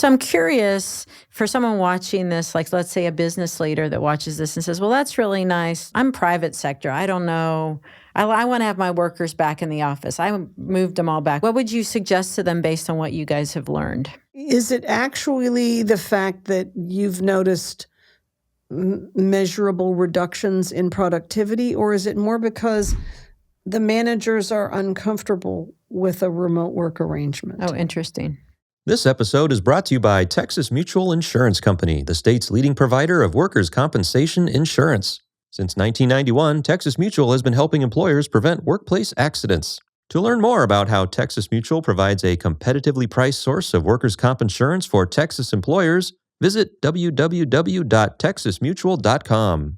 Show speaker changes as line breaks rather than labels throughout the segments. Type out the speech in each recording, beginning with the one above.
So I'm curious for someone watching this, like let's say a business leader that watches this and says, well, that's really nice. I'm private sector. I don't know. I want to have my workers back in the office. I moved them all back. What would you suggest to them based on what you guys have learned?
Is it actually the fact that you've noticed measurable reductions in productivity, or is it more because the managers are uncomfortable with a remote work arrangement?
Oh, interesting.
This episode is brought to you by Texas Mutual Insurance Company, the state's leading provider of workers' compensation insurance. Since 1991, Texas Mutual has been helping employers prevent workplace accidents. To learn more about how Texas Mutual provides a competitively priced source of workers' comp insurance for Texas employers, visit www.texasmutual.com.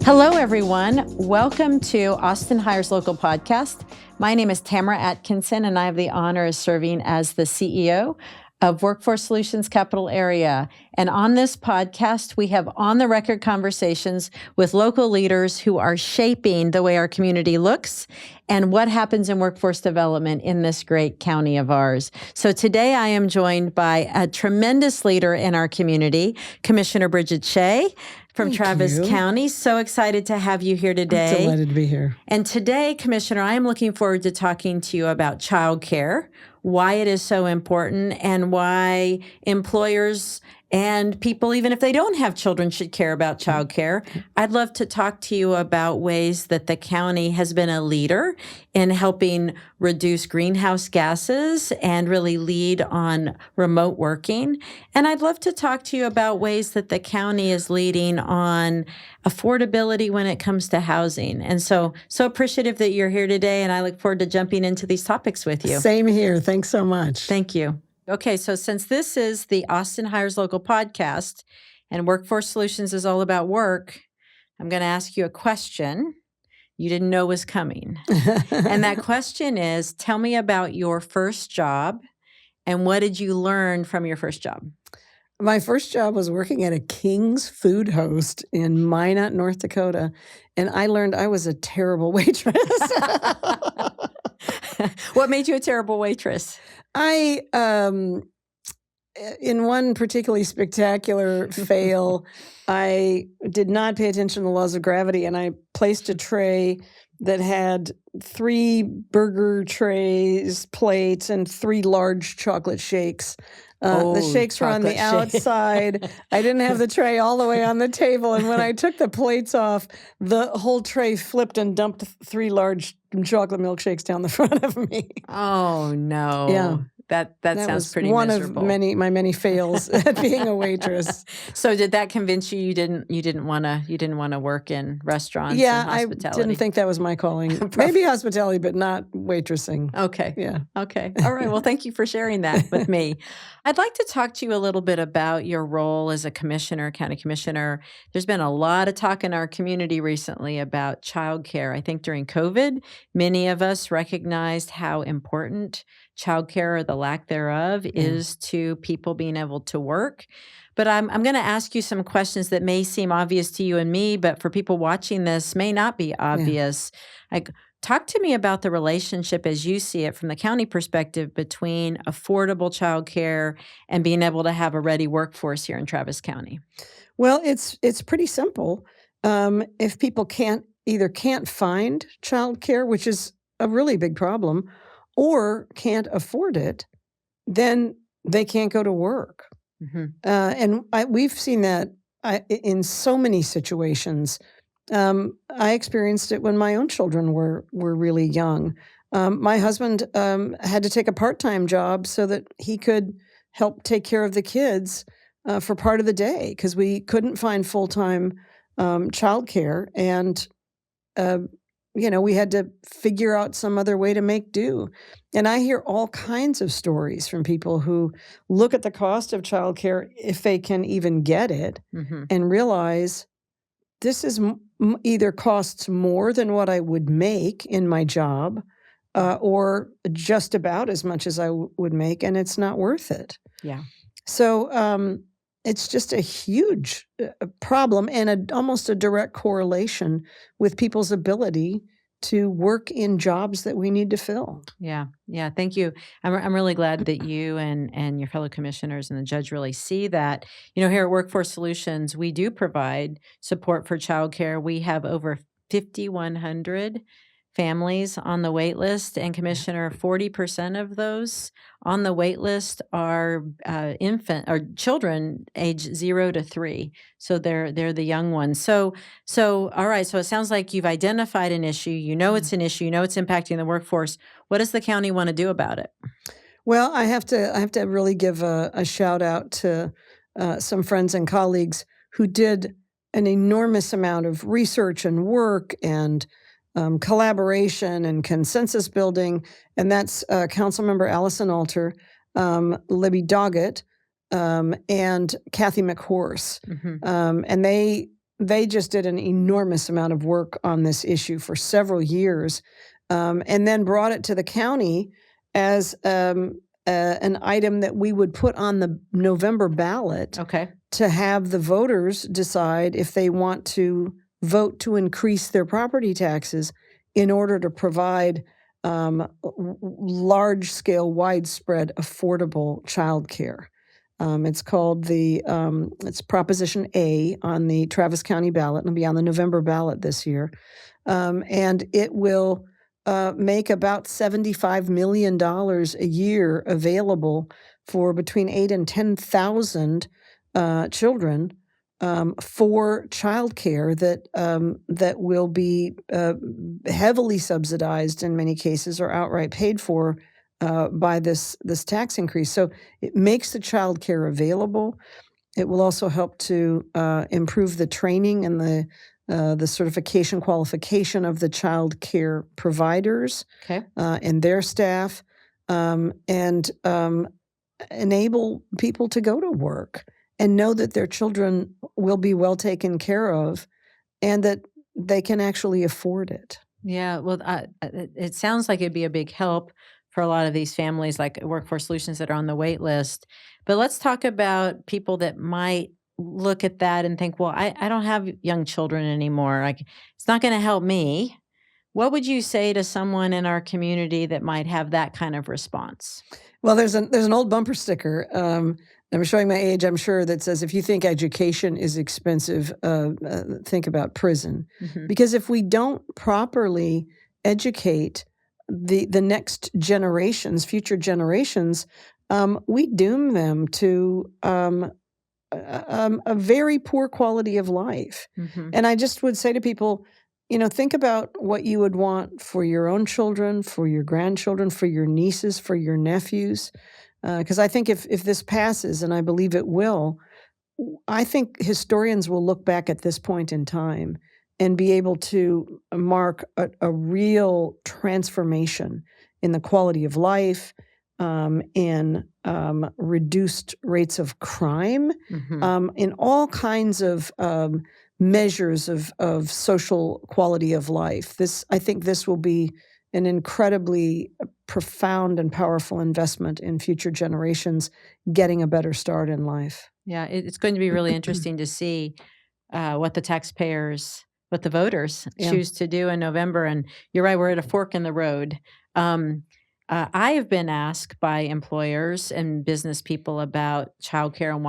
Hello, everyone. Welcome to Austin Hires Local podcast. My name is Tamara Atkinson, and I have the honor of serving as the CEO of Workforce Solutions Capital Area. And on this podcast, we have on-the-record conversations with local leaders who are shaping the way our community looks and what happens in workforce development in this great county of ours. So today I am joined by a tremendous leader in our community, Commissioner Brigid Shea from Travis County. So excited to have you here today.
I'm delighted to be here.
And today, Commissioner, I am looking forward to talking to you about childcare, why it is so important, and why employers and people, even if they don't have children, should care about childcare. I'd love to talk to you about ways that the county has been a leader in helping reduce greenhouse gases and really lead on remote working. And I'd love to talk to you about ways that the county is leading on affordability when it comes to housing. And so appreciative that you're here today, and I look forward to jumping into these topics with you.
Same here. Thanks so much.
Thank you. Okay, so since this is the Austin Hires Local podcast and Workforce Solutions is all about work, I'm going to ask you a question you didn't know was coming. And that question is, tell me about your first job and what did you learn from your first job?
My first job was working at a King's Food Host in Minot, North Dakota, and I learned I was a terrible waitress.
What made you a terrible waitress?
I, in one particularly spectacular fail, I did not pay attention to the laws of gravity, and I placed a tray that had 3 burger trays, plates, and 3 large chocolate shakes. The shakes were on the outside. I didn't have the tray all the way on the table. And when I took the plates off, the whole tray flipped and dumped 3 large chocolate milkshakes down the front of me.
Oh, no.
Yeah.
That sounds pretty
One
miserable.
of my many fails at being a waitress.
So did that convince you you didn't want to work in restaurants
Yeah,
and hospitality?
I didn't think that was my calling. Maybe hospitality, but not waitressing.
Okay.
Yeah.
Okay. All right. Well, thank you for sharing that with me. I'd like to talk to you a little bit about your role as a commissioner, county commissioner. There's been a lot of talk in our community recently about childcare. I think during COVID, many of us recognized how important childcare, or the lack thereof, is to people being able to work. But I'm going to ask you some questions that may seem obvious to you and me, but for people watching this may not be obvious. Like, talk to me about the relationship as you see it from the county perspective between affordable childcare and being able to have a ready workforce here in Travis County.
Well, it's pretty simple. If people can't find childcare, which is a really big problem, or can't afford it, then they can't go to work.
Mm-hmm.
And we've seen that in so many situations. I experienced it when my own children were really young. My husband had to take a part-time job so that he could help take care of the kids for part of the day because we couldn't find full-time childcare, and we had to figure out some other way to make do. And I hear all kinds of stories from people who look at the cost of childcare, if they can even get it, and realize this is either costs more than what I would make in my job, or just about as much as I would make, and it's not worth it.
Yeah.
So it's just a huge problem and almost a direct correlation with people's ability to work in jobs that we need to fill.
Yeah. Yeah. Thank you. I'm really glad that you and your fellow commissioners and the judge really see that. Here at Workforce Solutions, we do provide support for childcare. We have over 5,100 families on the wait list, and Commissioner, 40% of those on the wait list are infant or children age 0 to 3. So they're the young ones. So all right. So it sounds like you've identified an issue. It's an issue. It's impacting the workforce. What does the county want to do about it?
Well, I have to really give a shout out to some friends and colleagues who did an enormous amount of research and work and collaboration and consensus building, and that's Councilmember Allison Alter, Libby Doggett, and Kathy McHorse. And they just did an enormous amount of work on this issue for several years, and then brought it to the county as an item that we would put on the November ballot to have the voters decide if they want to vote to increase their property taxes in order to provide large-scale, widespread, affordable childcare. It's called it's Proposition A on the Travis County ballot. It'll be on the November ballot this year. And it will make about $75 million a year available for between 8,000 and 10,000 children for childcare that will be heavily subsidized in many cases or outright paid for by this tax increase. So it makes the childcare available. It will also help to improve the training and the certification qualification of the child care providers and their staff, and enable people to go to work and know that their children will be well taken care of and that they can actually afford it.
Yeah, well, it sounds like it'd be a big help for a lot of these families like Workforce Solutions that are on the wait list. But let's talk about people that might look at that and think, well, I don't have young children anymore. Like, it's not going to help me. What would you say to someone in our community that might have that kind of response?
Well, there's an old bumper sticker. I'm showing my age, I'm sure, that says, if you think education is expensive, think about prison. Because if we don't properly educate the next generations, future generations, we doom them to a very poor quality of life. And I just would say to people, think about what you would want for your own children, for your grandchildren, for your nieces, for your nephews. Because I think if this passes, and I believe it will, I think historians will look back at this point in time and be able to mark a real transformation in the quality of life, in reduced rates of crime, in all kinds of measures of social quality of life. I think this will be an incredibly profound and powerful investment in future generations getting a better start in life.
Yeah, it's going to be really interesting to see what the voters choose to do in November. And you're right, we're at a fork in the road. I have been asked by employers and business people about childcare and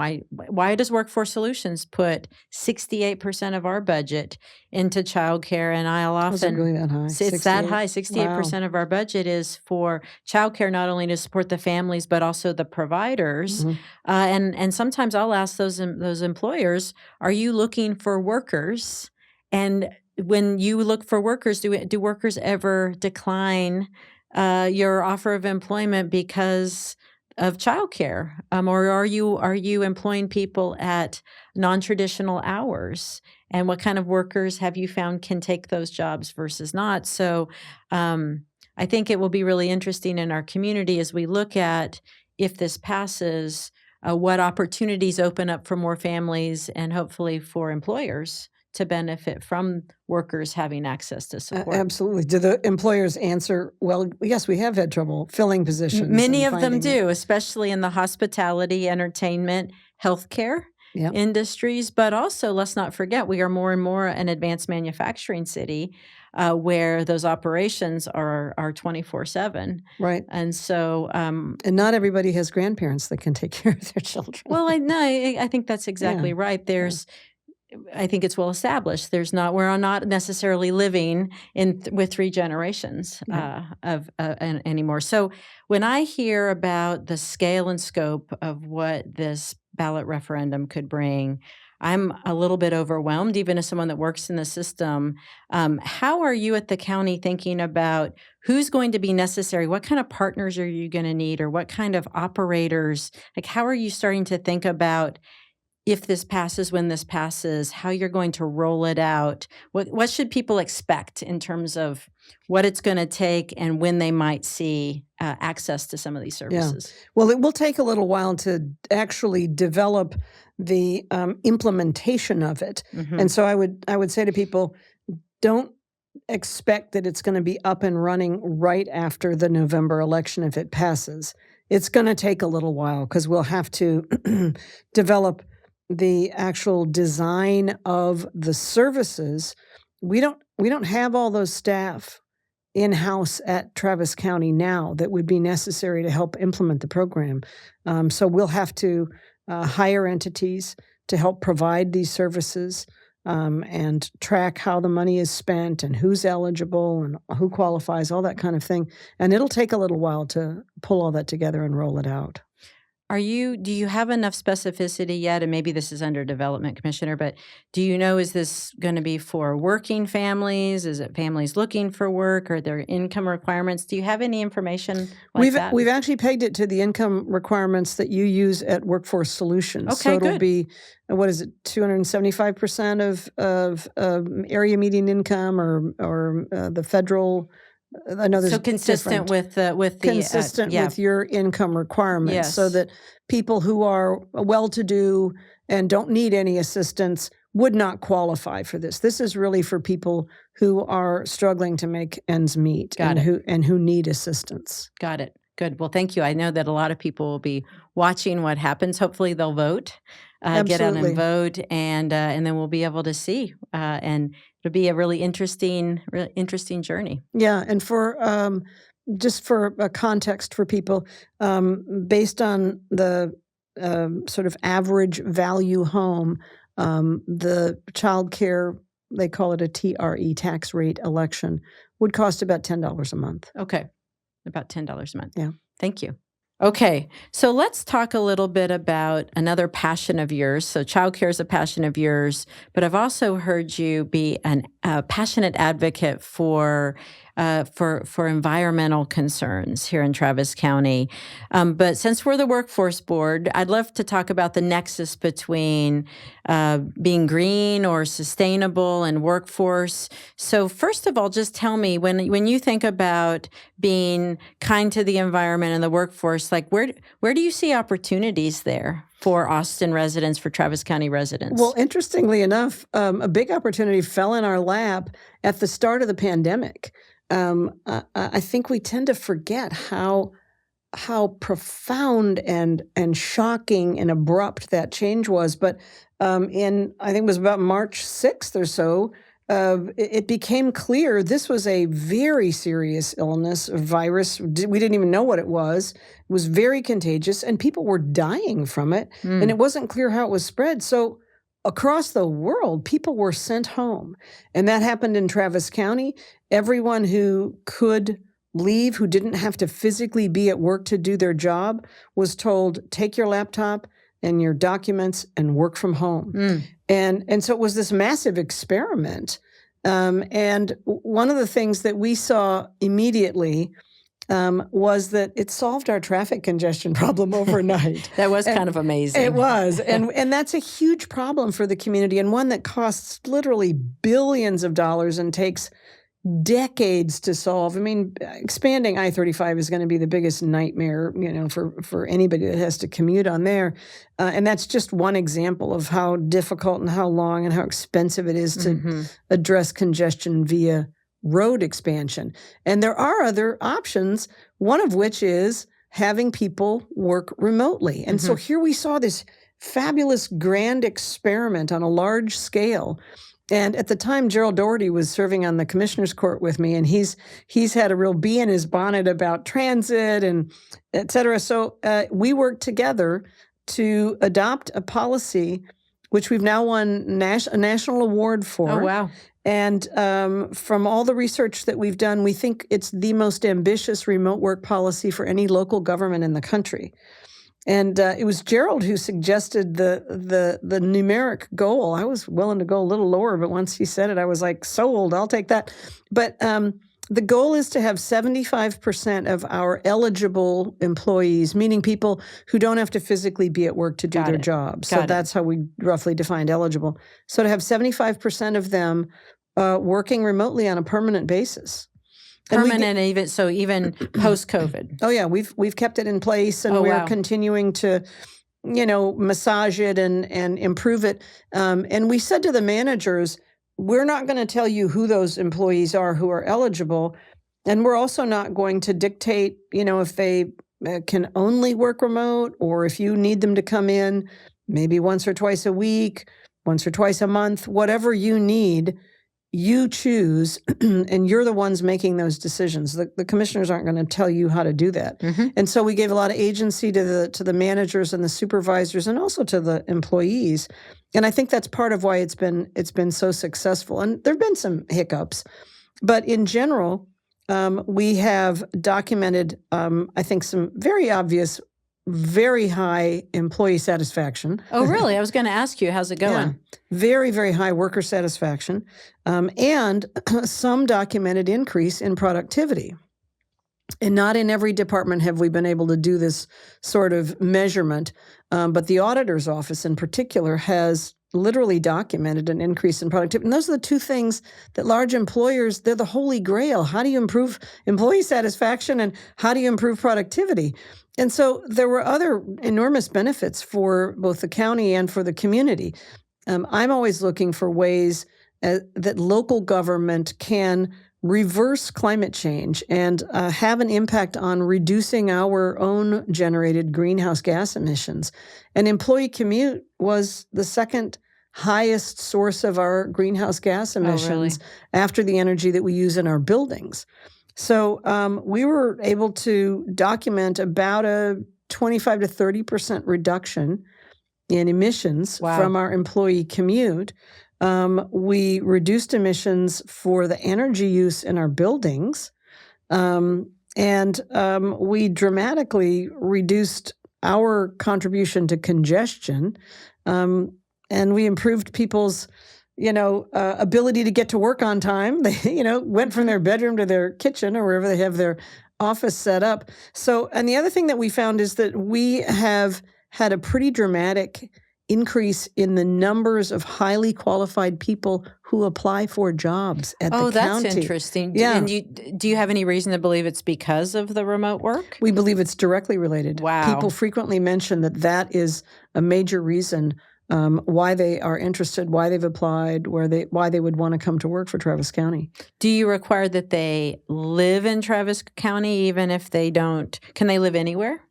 why does Workforce Solutions put 68% of our budget into childcare? And I'll often
Was it really that high?
it's that high. 68% of our budget is for childcare, not only to support the families but also the providers. And sometimes I'll ask those employers, "Are you looking for workers?" And when you look for workers, do workers ever decline your offer of employment because of childcare, or are you employing people at non-traditional hours? And what kind of workers have you found can take those jobs versus not? So, I think it will be really interesting in our community as we look at, if this passes, what opportunities open up for more families and hopefully for employers to benefit from workers having access to support.
Absolutely. Do the employers answer, well, yes, we have had trouble filling positions?
Many of them do, especially in the hospitality, entertainment, healthcare industries. But also, let's not forget, we are more and more an advanced manufacturing city. where those operations are 24/7.
Right.
And so,
And not everybody has grandparents that can take care of their children.
well, I think that's exactly
Yeah.
right. I think it's well established. We're not necessarily living with three generations
Right.
anymore. So when I hear about the scale and scope of what this ballot referendum could bring, I'm a little bit overwhelmed, even as someone that works in the system. How are you at the county thinking about who's going to be necessary? What kind of partners are you going to need, or what kind of operators? Like, how are you starting to think about, if this passes, when this passes, how you're going to roll it out? What should people expect in terms of what it's going to take and when they might see access to some of these services?
Well, it will take a little while to actually develop the implementation of it.
Mhm.
And so I would say to people, don't expect that it's going to be up and running right after the November election if it passes. It's going to take a little while because we'll have to develop the actual design of the services. We don't have all those staff in-house at Travis County now that would be necessary to help implement the program. So we'll have to hire entities to help provide these services, and track how the money is spent and who's eligible and who qualifies, all that kind of thing. And it'll take a little while to pull all that together and roll it out.
Do you have enough specificity yet? And maybe this is under development, Commissioner, but do you know, is this going to be for working families? Is it families looking for work? Are there income requirements? Do you have any information like that?
We've actually pegged it to the income requirements that you use at Workforce Solutions.
Okay,
so it'll
good.
be, what is it, 275% of area median income, or the federal. I know there's
So consistent
different.
with the
Consistent
yeah.
with your income requirements, so
Yes.
that people who are well-to-do and don't need any assistance would not qualify for this. This is really for people who are struggling to make ends meet
Got
and who need assistance.
Got it. Good. Well, thank you. I know that a lot of people will be watching what happens. Hopefully, they'll vote, get out
Absolutely.
and vote, and then we'll be able to see. And it'll be a really interesting journey.
Yeah, and for just for a context for people, based on the sort of average value home, the childcare, they call it a TRE, tax rate election, would cost about $10 a month.
Okay, about $10 a month.
Yeah.
Thank you. Okay, so let's talk a little bit about another passion of yours. So childcare is a passion of yours, but I've also heard you be a passionate advocate for environmental concerns here in Travis County. But since we're the workforce board, I'd love to talk about the nexus between being green or sustainable and workforce. So first of all, just tell me, when you think about being kind to the environment and the workforce, like where do you see opportunities there for Austin residents, for Travis County residents?
Well, interestingly enough, a big opportunity fell in our lap at the start of the pandemic. I think we tend to forget how profound and shocking and abrupt that change was. But I think it was about March 6th or so, it became clear this was a very serious illness, a virus. We didn't even know what it was. It was very contagious, and people were dying from it, and it wasn't clear how it was spread. So across the world, people were sent home, and that happened in Travis County. Everyone who could leave, who didn't have to physically be at work to do their job, was told, take your laptop and your documents and work from home. And so it was this massive experiment. And one of the things that we saw immediately was that it solved our traffic congestion problem overnight.
That was kind of amazing.
It was. And that's a huge problem for the community, and one that costs literally billions of dollars and takes decades to solve. I mean, expanding I-35 is going to be the biggest nightmare, for anybody that has to commute on there. And that's just one example of how difficult and how long and how expensive it is to address congestion via road expansion. And there are other options, one of which is having people work remotely. And so here we saw this fabulous grand experiment on a large scale And at the time, Gerald Doherty was serving on the commissioner's court with me, and he's had a real bee in his bonnet about transit and et cetera. So we worked together to adopt a policy, which we've now won a national award for.
Oh, wow.
And from all the research that we've done, we think it's the most ambitious remote work policy for any local government in the country. And it was Gerald who suggested the numeric goal. I was willing to go a little lower, but once he said it, I was like, sold, I'll take that. But the goal is to have 75% of our eligible employees, meaning people who don't have to physically be at work to do their jobs. So that's how we roughly defined eligible. So to have 75% of them working remotely on a permanent basis.
Permanent, even post-COVID.
Oh yeah, we've kept it in place, and we're continuing to, massage it and improve it. And we said to the managers, we're not going to tell you who those employees are who are eligible, and we're also not going to dictate, if they can only work remote, or if you need them to come in maybe once or twice a week, once or twice a month, whatever you need. You choose, and you're the ones making those decisions. The commissioners aren't going to tell you how to do that. Mm-hmm. And so we gave a lot of agency to the managers and the supervisors, and also to the employees. And I think that's part of why it's been so successful. And there've been some hiccups, but in general, we have documented, I think, some very obvious, very high employee satisfaction.
Oh, really? I was going to ask you, how's it going?
Yeah. Very, very high worker satisfaction, and some documented increase in productivity. And not in every department have we been able to do this sort of measurement, but the auditor's office in particular has literally documented an increase in productivity. And those are the two things that large employers, they're the holy grail. How do you improve employee satisfaction, and how do you improve productivity? And so there were other enormous benefits for both the county and for the community. I'm always looking for ways that local government can reverse climate change and have an impact on reducing our own generated greenhouse gas emissions. And employee commute was the second highest source of our greenhouse gas emissions after the energy that we use in our buildings. So we were able to document about a 25 to 30% reduction in emissions from our employee commute. We reduced emissions for the energy use in our buildings, and we dramatically reduced our contribution to congestion, and we improved people's ability to get to work on time. They, went from their bedroom to their kitchen or wherever they have their office set up. So, and the other thing that we found is that we have had a pretty dramatic increase in the numbers of highly qualified people who apply for jobs at the county.
Oh, that's interesting.
Yeah.
And do you have any reason to believe it's because of the remote work?
We believe it's directly related.
Wow.
People frequently mention that is a major reason why they are interested, why they've applied, why they would want to come to work for Travis County.
Do you require that they live in Travis County even if they don't? Can they live anywhere?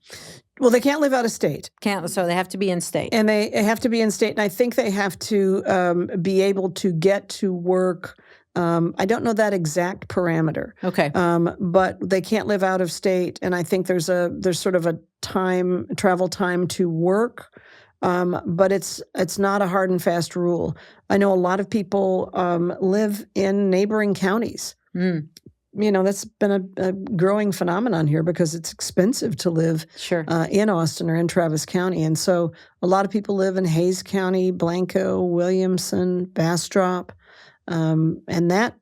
Well, they can't live out of state.
So they have to be in state.
And they have to be in state. And I think they have to be able to get to work. I don't know that exact parameter.
Okay.
But they can't live out of state. And I think there's sort of a travel time to work. But it's not a hard and fast rule. I know a lot of people live in neighboring counties. Mm. That's been a growing phenomenon here because it's expensive to live in Austin or in Travis County. And so a lot of people live in Hayes County, Blanco, Williamson, Bastrop, and that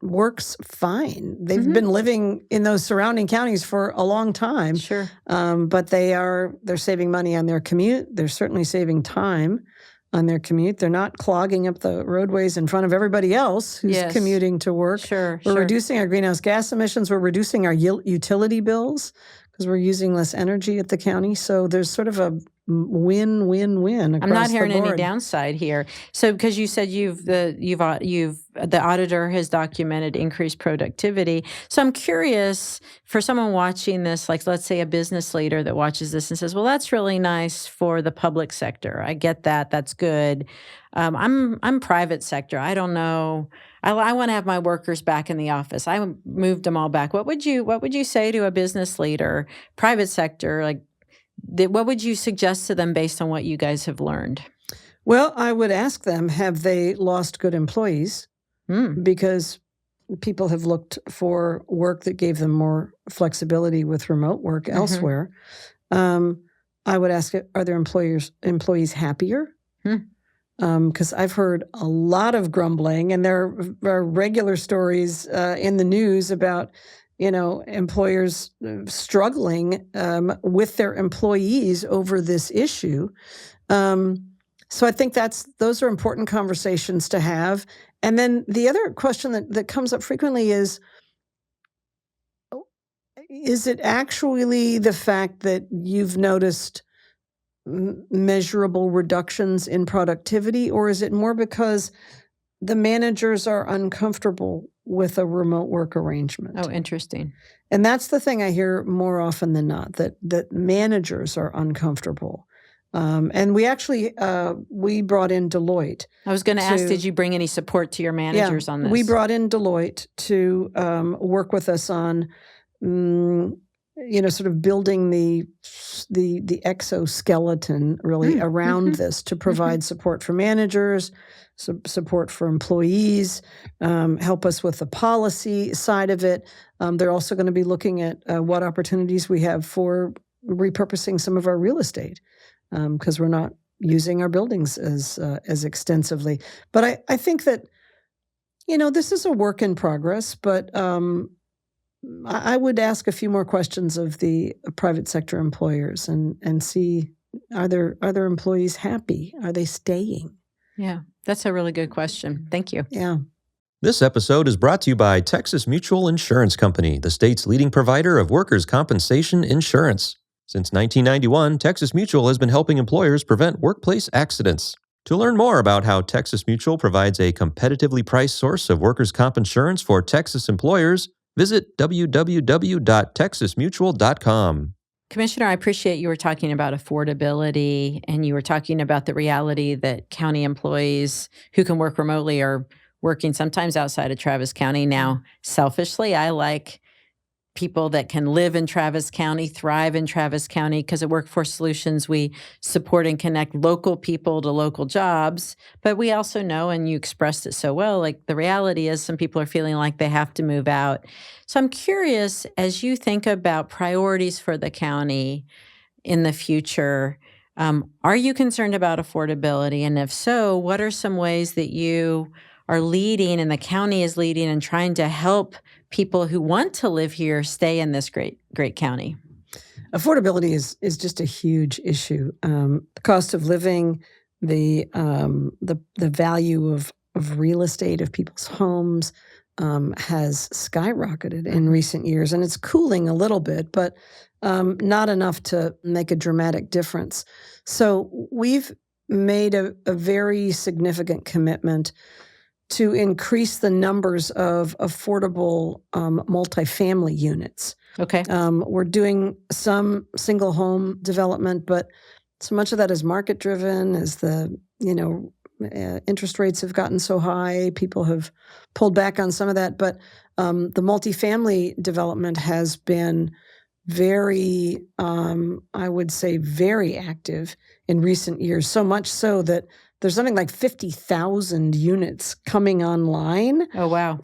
works fine. They've been living in those surrounding counties for a long time.
Sure.
But they're saving money on their commute. They're certainly saving time on their commute. They're not clogging up the roadways in front of everybody else who's commuting to work.
Sure.
We're reducing our greenhouse gas emissions. We're reducing our utility bills because we're using less energy at the county. So there's sort of win-win-win across
I'm not
the
hearing any
board.
downside here. So, because you said the auditor has documented increased productivity. So, I'm curious for someone watching this, like let's say a business leader that watches this and says, "Well, that's really nice for the public sector. I get that. That's good. I'm private sector. I don't know. I want to have my workers back in the office. I moved them all back." What would you say to a business leader, private sector, like? What would you suggest to them based on what you guys have learned?
Well, I would ask them, have they lost good employees? Because people have looked for work that gave them more flexibility with remote work elsewhere. I would ask, are their employees happier? Because I've heard a lot of grumbling, and there are regular stories in the news about employers struggling with their employees over this issue. So I think those are important conversations to have. And then the other question that comes up frequently is it actually the fact that you've noticed measurable reductions in productivity, or is it more because the managers are uncomfortable with a remote work arrangement?
Oh, interesting.
And that's the thing I hear more often than not, that managers are uncomfortable. And we actually, we brought in Deloitte.
I was going to ask, did you bring any support to your managers on this?
We brought in Deloitte to work with us on, sort of building the exoskeleton really around this to provide support for managers, support for employees, help us with the policy side of it. They're also going to be looking at what opportunities we have for repurposing some of our real estate, because we're not using our buildings as extensively. But I think that, this is a work in progress, but I would ask a few more questions of the private sector employers and see, are their employees happy? Are they staying?
Yeah, that's a really good question. Thank you.
Yeah.
This episode is brought to you by Texas Mutual Insurance Company, the state's leading provider of workers' compensation insurance. Since 1991, Texas Mutual has been helping employers prevent workplace accidents. To learn more about how Texas Mutual provides a competitively priced source of workers' comp insurance for Texas employers, visit www.texasmutual.com.
Commissioner, I appreciate you were talking about affordability, and you were talking about the reality that county employees who can work remotely are working sometimes outside of Travis County. Now, selfishly, I like people that can live in Travis County, thrive in Travis County, because at Workforce Solutions, we support and connect local people to local jobs. But we also know, and you expressed it so well, like the reality is some people are feeling like they have to move out. So I'm curious, as you think about priorities for the county in the future, are you concerned about affordability? And if so, what are some ways that you are leading and the county is leading and trying to help people who want to live here stay in this great county?
Affordability is just a huge issue. The cost of living, the value of real estate, of people's homes, has skyrocketed in recent years, and it's cooling a little bit, but not enough to make a dramatic difference. So we've made a very significant commitment to increase the numbers of affordable multifamily units.
Okay.
We're doing some single home development, but so much of that is market driven as the, interest rates have gotten so high. People have pulled back on some of that. But the multifamily development has been very, I would say, very active in recent years, so much so that there's something like 50,000 units coming online.
Oh, wow.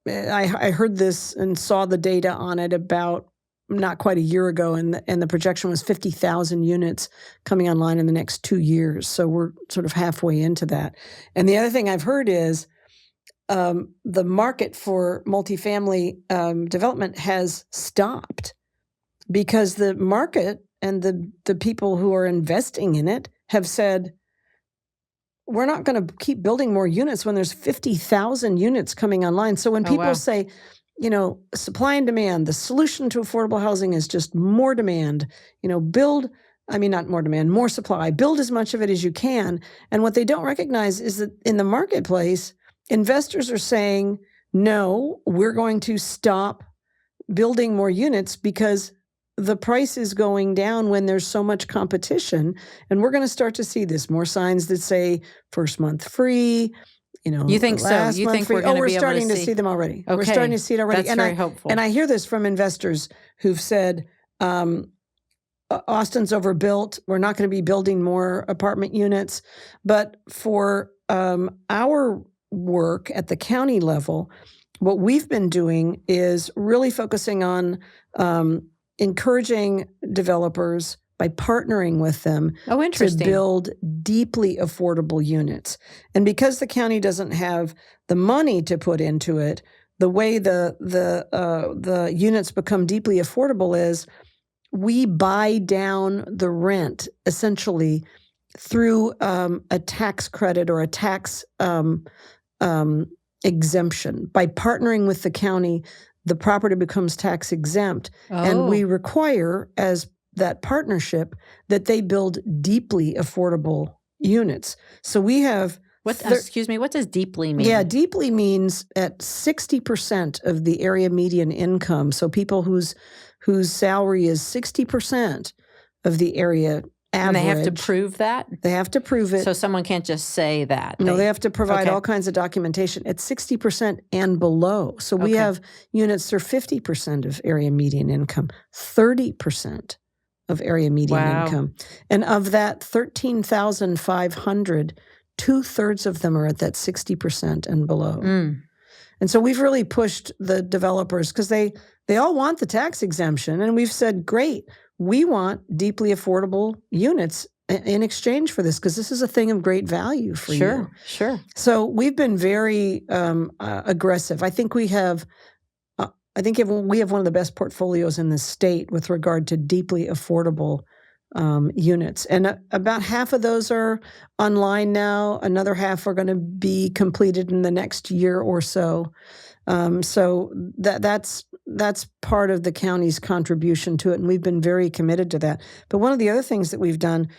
I heard this and saw the data on it about not quite a year ago, and the projection was 50,000 units coming online in the next 2 years. So we're sort of halfway into that. And the other thing I've heard is the market for multifamily development has stopped because the market and the people who are investing in it have said, we're not going to keep building more units when there's 50,000 units coming online. So when people say, supply and demand, the solution to affordable housing is just more demand, build not more demand, more supply. Build as much of it as you can. And what they don't recognize is that in the marketplace, investors are saying, no, we're going to stop building more units because the price is going down when there's so much competition. And we're going to start to see this, more signs that say first month free,
You think so?
last
You
month
think
free.
we're going to
we're
be able
starting
to
to see them already.
Okay.
We're starting to see it already.
That's very hopeful.
And I hear this from investors who've said, Austin's overbuilt. We're not going to be building more apartment units. But for our work at the county level, what we've been doing is really focusing on encouraging developers by partnering with them to build deeply affordable units. And because the county doesn't have the money to put into it, the way the units become deeply affordable is we buy down the rent essentially through a tax credit or a tax exemption. By partnering with the county, the property becomes tax exempt, and we require as that partnership that they build deeply affordable units. So we have
excuse me, what does deeply mean?
Yeah, deeply means at 60% of the area median income. So people whose salary is 60% of the area average.
And they have to prove that?
They have to prove it.
So someone can't just say that.
No, they have to provide all kinds of documentation at 60% and below. So we have units that are 50% of area median income, 30% of area median income. And of that 13,500, 2/3 of them are at that 60% and below. And so we've really pushed the developers because they all want the tax exemption. And we've said, great, we want deeply affordable units in exchange for this because this is a thing of great value for you.
Sure.
So we've been very aggressive. I think we have one of the best portfolios in the state with regard to deeply affordable units. And about half of those are online now. Another half are going to be completed in the next year or so. So that's part of the county's contribution to it, and we've been very committed to that. But one of the other things that we've done,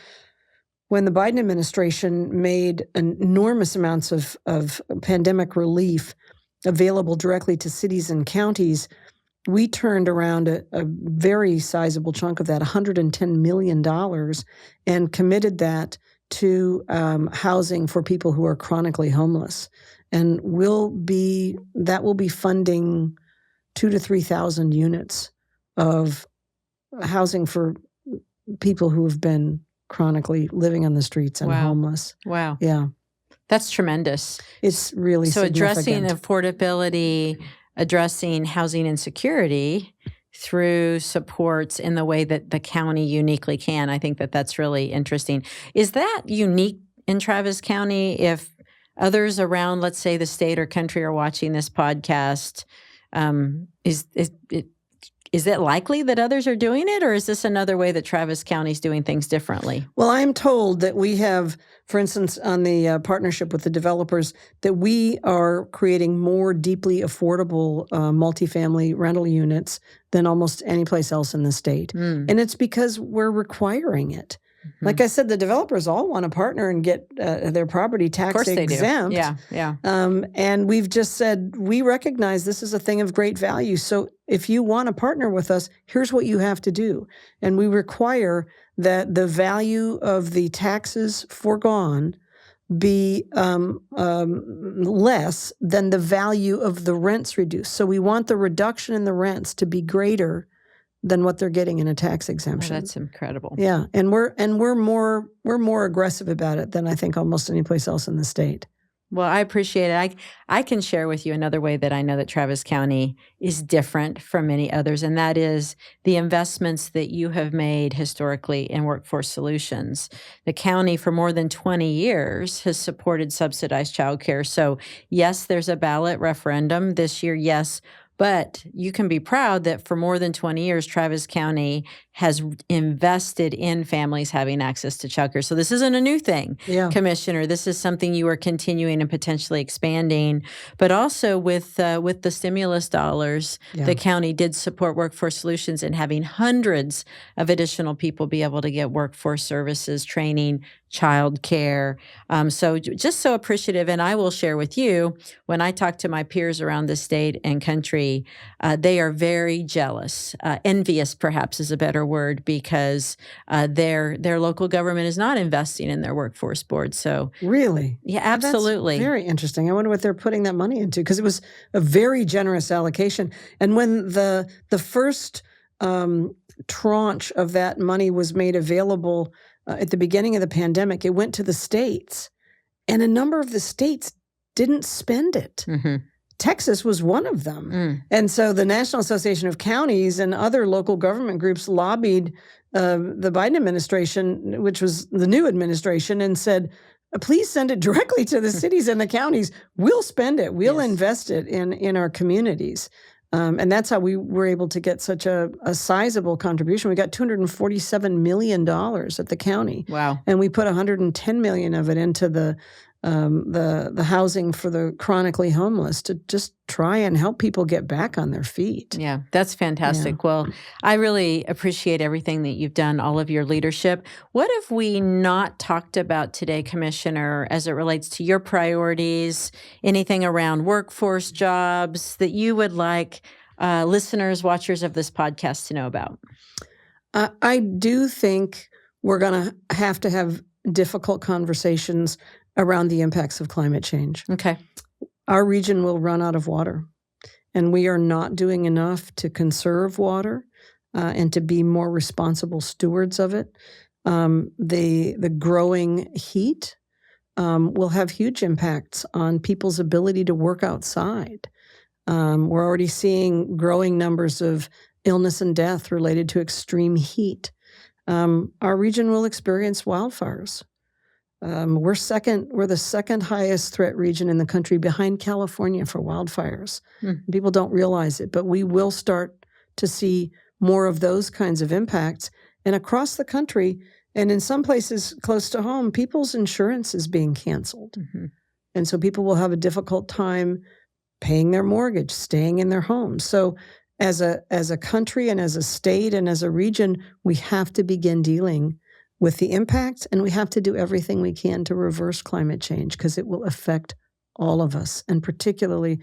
when the Biden administration made enormous amounts of pandemic relief available directly to cities and counties, we turned around a very sizable chunk of that, $110 million, and committed that to housing for people who are chronically homeless. And that will be funding 2,000 to 3,000 units of housing for people who have been chronically living on the streets and homeless.
Wow.
Yeah.
That's tremendous.
It's really
addressing affordability, addressing housing insecurity through supports in the way that the county uniquely can. I think that's really interesting. Is that unique in Travis County? If others around, let's say, the state or country are watching this podcast, is it likely that others are doing it, or is this another way that Travis County is doing things differently?
Well, I'm told that we have, for instance, on the partnership with the developers, that we are creating more deeply affordable multifamily rental units than almost any place else in the state. And it's because we're requiring it. Like I said, the developers all want to partner and get their property tax exempt.
Yeah.
And we've just said, we recognize this is a thing of great value. So if you want to partner with us, here's what you have to do. And we require that the value of the taxes foregone be less than the value of the rents reduced. So we want the reduction in the rents to be greater than what they're getting in a tax exemption.
That's incredible.
Yeah, and we're more aggressive about it than I think almost any place else in the state.
Well, I appreciate it. I can share with you another way that I know that Travis County is different from many others, and that is the investments that you have made historically in workforce solutions. The county for more than 20 years has supported subsidized childcare. So yes, there's a ballot referendum this year, yes. But you can be proud that for more than 20 years, Travis County has invested in families having access to childcare. So this isn't a new thing,
Yeah.
Commissioner. This is something you are continuing and potentially expanding. But also with the stimulus dollars,
Yeah.
the county did support Workforce Solutions in having hundreds of additional people be able to get workforce services, training, childcare. So just so appreciative. And I will share with you, when I talk to my peers around the state and country, they are very jealous. Envious, perhaps, is a better word, because their local government is not investing in their workforce board. So
Really?
yeah,
That's
absolutely.
very interesting. I wonder what they're putting that money into, because it was a very generous allocation. And when the first tranche of that money was made available at the beginning of the pandemic, it went to the states, and a number of the states didn't spend it.
Mm-hmm.
Texas was one of them. And so the National Association of Counties and other local government groups lobbied the Biden administration, which was the new administration, and said, please send it directly to the cities and the counties. We'll spend it. We'll invest it in our communities. And that's how we were able to get such a sizable contribution. We got $247 million at the county.
Wow.
And we put $110 million of it into the housing for the chronically homeless, to just try and help people get back on their feet.
Yeah, that's fantastic.
Yeah.
Well, I really appreciate everything that you've done, all of your leadership. What have we not talked about today, Commissioner, as it relates to your priorities, anything around workforce jobs that you would like listeners, watchers of this podcast to know about?
I do think we're going to have difficult conversations around the impacts of climate change.
Okay.
Our region will run out of water, and we are not doing enough to conserve water and to be more responsible stewards of it. The growing heat will have huge impacts on people's ability to work outside. We're already seeing growing numbers of illness and death related to extreme heat. Our region will experience wildfires. We're the second highest threat region in the country, behind California, for wildfires. People don't realize it, but we will start to see more of those kinds of impacts. And across the country, and in some places close to home, people's insurance is being canceled. And so people will have a difficult time paying their mortgage, staying in their homes. So as a country and as a state and as a region, we have to begin dealing with the impacts, and we have to do everything we can to reverse climate change, because it will affect all of us, and particularly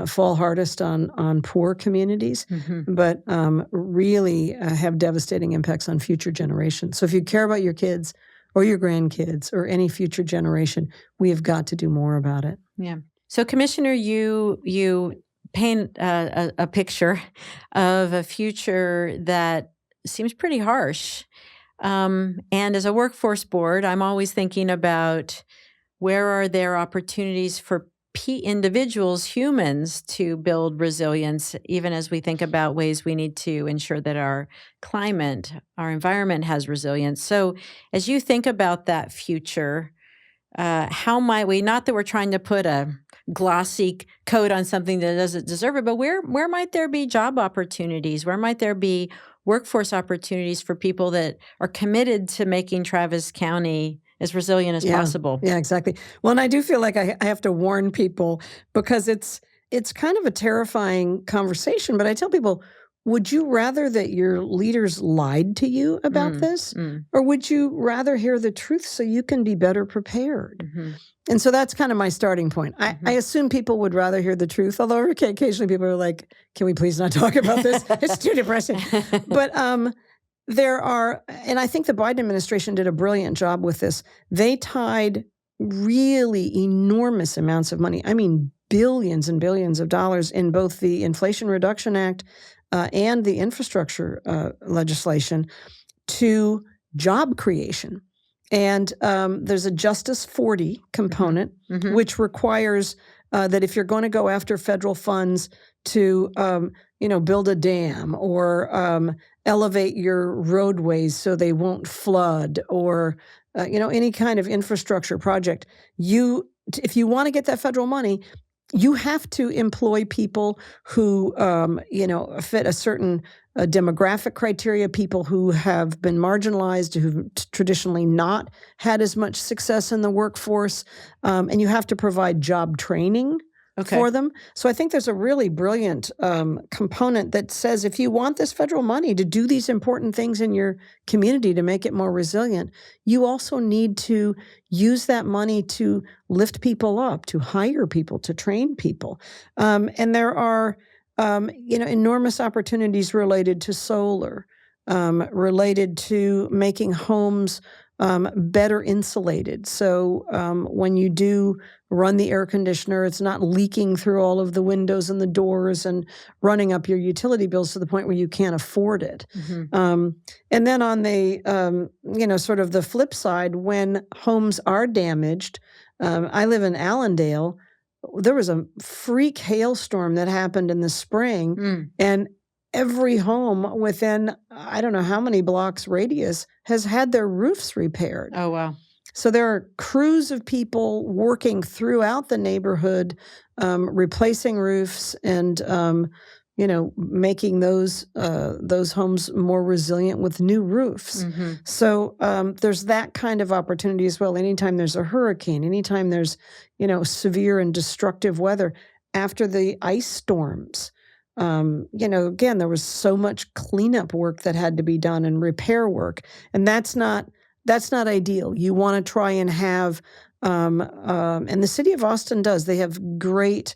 fall hardest on poor communities, but really have devastating impacts on future generations. So if you care about your kids or your grandkids or any future generation, we have got to do more about it.
Yeah. So, Commissioner, you paint a picture of a future that seems pretty harsh. And as a workforce board, I'm always thinking about, where are there opportunities for individuals, humans, to build resilience, even as we think about ways we need to ensure that our climate, our environment has resilience. So as you think about that future, how might we, not that we're trying to put a glossy coat on something that doesn't deserve it, but where might there be job opportunities? Where might there be workforce opportunities for people that are committed to making Travis County as resilient as possible?
Yeah, exactly. Well, and I do feel like I have to warn people, because it's kind of a terrifying conversation, but I tell people, would you rather that your leaders lied to you about this? Or would you rather hear the truth so you can be better prepared? And so that's kind of my starting point. I assume people would rather hear the truth, although occasionally people are like, can we please not talk about this? It's too depressing. But there are, and I think the Biden administration did a brilliant job with this. They tied really enormous amounts of money, I mean billions and billions of dollars, in both the Inflation Reduction Act and the infrastructure legislation to job creation. And there's a Justice 40 component, which requires that if you're going to go after federal funds to, build a dam or elevate your roadways so they won't flood, or any kind of infrastructure project, if you want to get that federal money, You have to employ people who, fit a certain demographic criteria, people who have been marginalized, who've traditionally not had as much success in the workforce, and you have to provide job training for them. So I think there's a really brilliant component that says if you want this federal money to do these important things in your community to make it more resilient, you also need to use that money to lift people up, to hire people, to train people. And there are, enormous opportunities related to solar, related to making homes better insulated. So when you do run the air conditioner, it's not leaking through all of the windows and the doors and running up your utility bills to the point where you can't afford it. And then on the, sort of the flip side, when homes are damaged, I live in Allendale. There was a freak hailstorm that happened in the spring, and every home within, I don't know how many blocks radius, has had their roofs repaired.
Oh, wow.
So there are crews of people working throughout the neighborhood, replacing roofs and, making those homes more resilient with new roofs. So there's that kind of opportunity as well. Anytime there's a hurricane, anytime there's, severe and destructive weather, after the ice storms, again, there was so much cleanup work that had to be done and repair work, and that's not ideal. You want to try and have, and the city of Austin does. They have great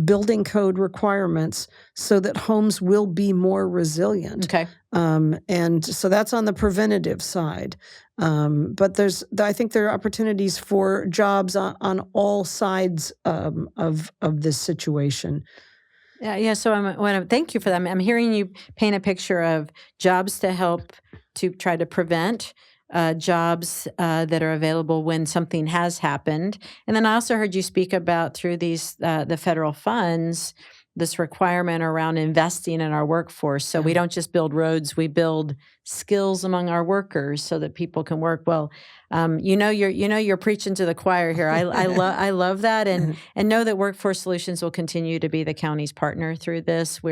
building code requirements so that homes will be more resilient. And so that's on the preventative side. But I think there are opportunities for jobs on all sides of this situation.
Yeah. So thank you for that. I'm hearing you paint a picture of jobs to help to try to prevent, jobs that are available when something has happened. And then I also heard you speak about through these the federal funds, this requirement around investing in our workforce. So we don't just build roads, we build skills among our workers so that people can work well. You're preaching to the choir here. I love that, and know that Workforce Solutions will continue to be the county's partner through this.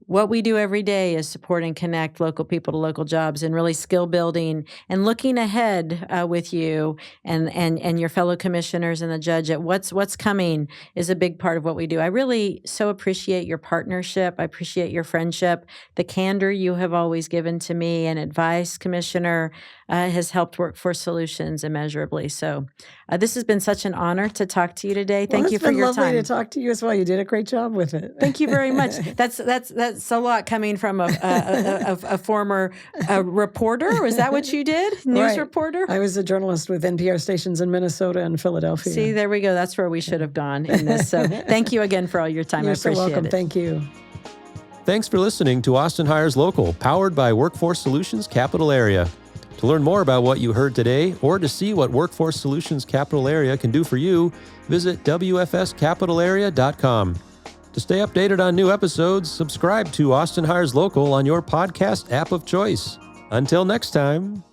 What we do every day is support and connect local people to local jobs and really skill building and looking ahead with you and your fellow commissioners and the judge at what's coming is a big part of what we do. I really so appreciate your partnership. I appreciate your friendship. The candor you have always given to me and advice, Commissioner, has helped Workforce Solutions immeasurably. So this has been such an honor to talk to you today. Thank you for your time.
It's been lovely to talk to you as well. You did a great job with it.
Thank you very much. That's a lot coming from a former reporter. Was that what you did? News reporter?
I was a journalist with NPR stations in Minnesota and Philadelphia.
See, there we go. That's where we should have gone in this. So thank you again for all your time.
You're
I appreciate
so welcome.
it.
Thank you.
Thanks for listening to Austin Hires Local, powered by Workforce Solutions Capital Area. To learn more about what you heard today or to see what Workforce Solutions Capital Area can do for you, visit wfscapitalarea.com. To stay updated on new episodes, subscribe to Austin Hires Local on your podcast app of choice. Until next time.